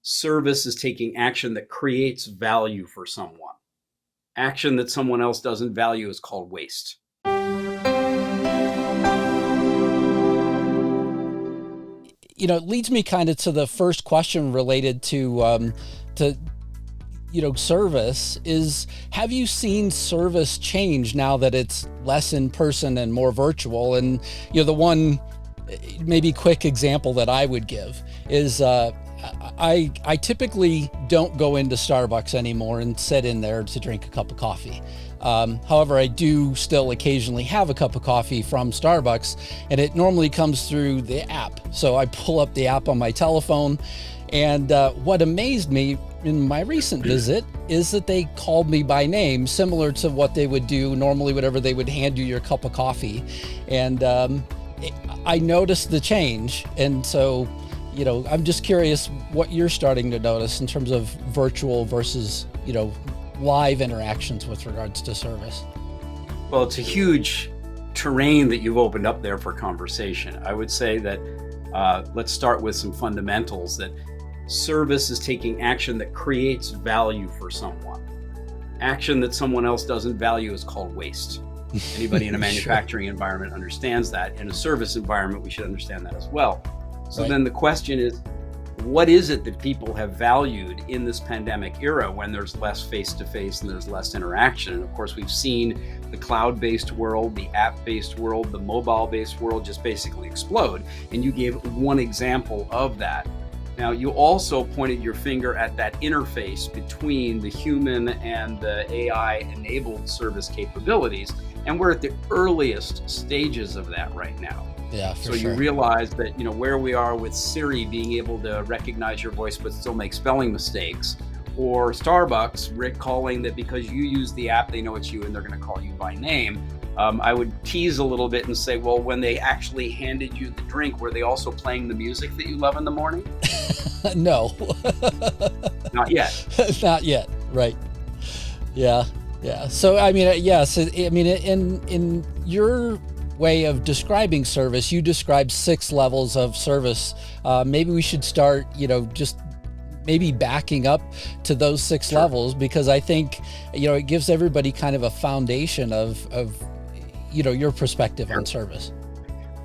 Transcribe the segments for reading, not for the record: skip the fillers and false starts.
Service is taking action that creates value for someone. Action that someone else doesn't value is called waste. It leads me kind of to the first question related to service is, have you seen service change now that it's less in person and more virtual? And, the one maybe quick example that I would give is, I typically don't go into Starbucks anymore and sit in there to drink a cup of coffee. However, I do still occasionally have a cup of coffee from Starbucks, and it normally comes through the app. So I pull up the app on my telephone, and what amazed me in my recent visit is that they called me by name, similar to what they would do normally whenever they would hand you your cup of coffee. And I noticed the change. And so, I'm just curious what you're starting to notice in terms of virtual versus, live interactions with regards to service. Well, it's a huge terrain that you've opened up there for conversation. I would say that let's start with some fundamentals, that service is taking action that creates value for someone. Action that someone else doesn't value is called waste. Anybody in a manufacturing environment understands that. In a service environment, we should understand that as well. So Then the question is, what is it that people have valued in this pandemic era when there's less face-to-face and there's less interaction? And of course, we've seen the cloud-based world, the app-based world, the mobile-based world just basically explode. And you gave one example of that. Now, you also pointed your finger at that interface between the human and the AI-enabled service capabilities. And we're at the earliest stages of that right now. Yeah, for sure. You realize that, where we are with Siri being able to recognize your voice but still make spelling mistakes, or Starbucks recalling that because you use the app, they know it's you and they're going to call you by name. I would tease a little bit and say, well, when they actually handed you the drink, were they also playing the music that you love in the morning? No. Not yet. Not yet. Right. Yeah. So, yes. In your way of describing service, you describe 6 levels of service. Maybe we should start, just maybe backing up to those 6 Sure. levels, because I think, it gives everybody kind of a foundation of your perspective Sure. on service.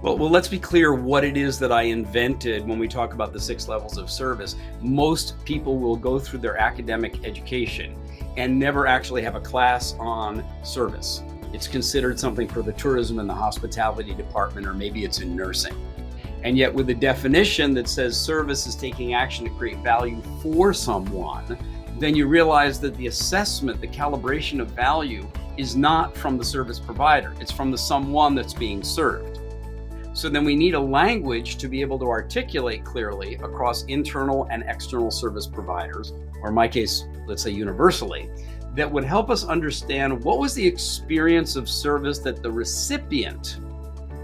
Well, let's be clear what it is that I invented when we talk about the 6 levels of service. Most people will go through their academic education and never actually have a class on service. It's considered something for the tourism and the hospitality department, or maybe it's in nursing. And yet with a definition that says service is taking action to create value for someone, then you realize that the assessment, the calibration of value is not from the service provider. It's from the someone that's being served. So then we need a language to be able to articulate clearly across internal and external service providers, or in my case, let's say universally, that would help us understand what was the experience of service that the recipient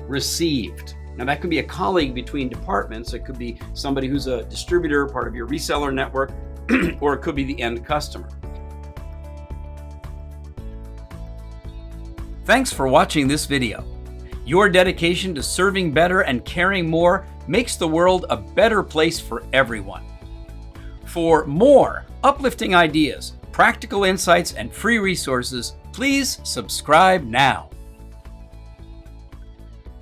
received. Now, that could be a colleague between departments. It could be somebody who's a distributor, part of your reseller network, or it could be the end customer. Thanks for watching this video. Your dedication to serving better and caring more makes the world a better place for everyone. For more uplifting ideas, practical insights, and free resources, please subscribe now.